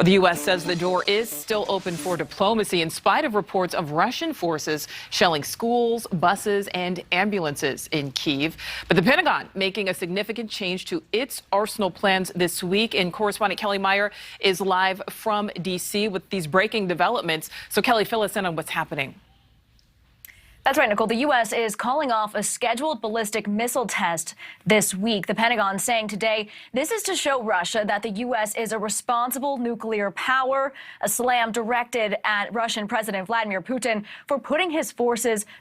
Well, the U.S. says the door is still open for diplomacy in spite of reports of Russian forces shelling schools, buses, and ambulances in Kyiv. But the Pentagon making a significant change to its arsenal plans this week. And correspondent Kellie Meyer is live from D.C. with these breaking developments. So, Kellie, fill us in on what's happening. That's right, Nichole. The U.S. is calling off a scheduled ballistic missile test this week. The Pentagon saying today this is to show Russia that the U.S. is a responsible nuclear power, a slam directed at Russian President Vladimir Putin for putting his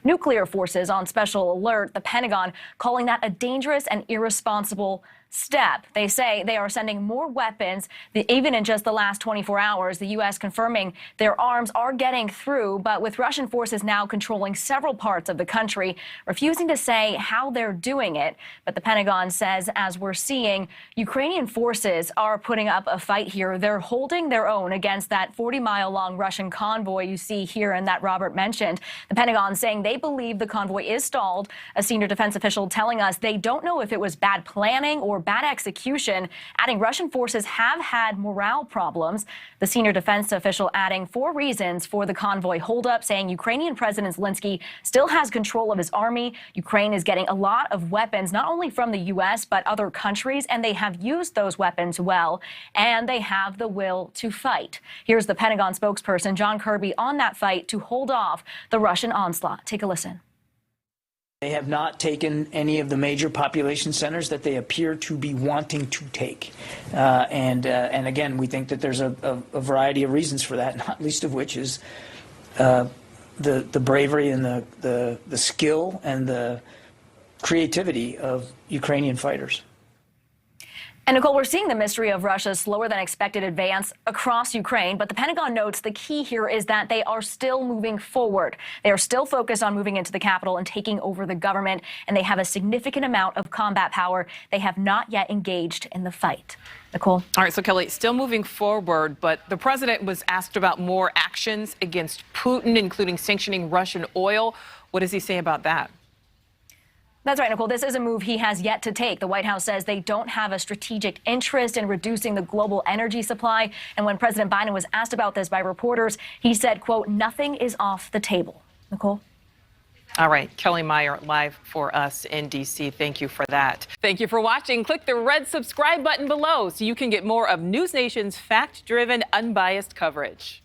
nuclear forces on special alert. The Pentagon calling that a dangerous and irresponsible step. They say they are sending more weapons, even in just the last 24 hours. The U.S. confirming their arms are getting through, but with Russian forces now controlling several parts of the country, refusing to say how they're doing it. But the Pentagon says, as we're seeing, Ukrainian forces are putting up a fight here. They're holding their own against that 40-mile-long Russian convoy you see here and that Robert mentioned. The Pentagon saying they believe the convoy is stalled. A senior defense official telling us they don't know if it was bad planning or bad execution, adding Russian forces have had morale problems. The senior defense official adding 4 reasons for the convoy holdup, saying Ukrainian President Zelensky still has control of his army. Ukraine is getting a lot of weapons, not only from the U.S., but other countries, and they have used those weapons well, and they have the will to fight. Here's the Pentagon spokesperson, John Kirby, on that fight to hold off the Russian onslaught. Take a listen. They have not taken any of the major population centers that they appear to be wanting to take. And again, we think that there's a variety of reasons for that, not least of which is the bravery and the skill and the creativity of Ukrainian fighters. And Nichole, we're seeing the mystery of Russia's slower than expected advance across Ukraine, but the Pentagon notes the key here is that they are still moving forward. They are still focused on moving into the capital and taking over the government, and they have a significant amount of combat power. They have not yet engaged in the fight. Nichole? All right, so Kellie, still moving forward, but the president was asked about more actions against Putin, including sanctioning Russian oil. What does he say about that? That's right, Nichole. This is a move he has yet to take. The White House says they don't have a strategic interest in reducing the global energy supply. And when President Biden was asked about this by reporters, he said, quote, nothing is off the table. Nichole? All right, Kellie Meyer live for us in D.C. Thank you for that. Thank you for watching. Click the red subscribe button below so you can get more of NewsNation's fact-driven, unbiased coverage.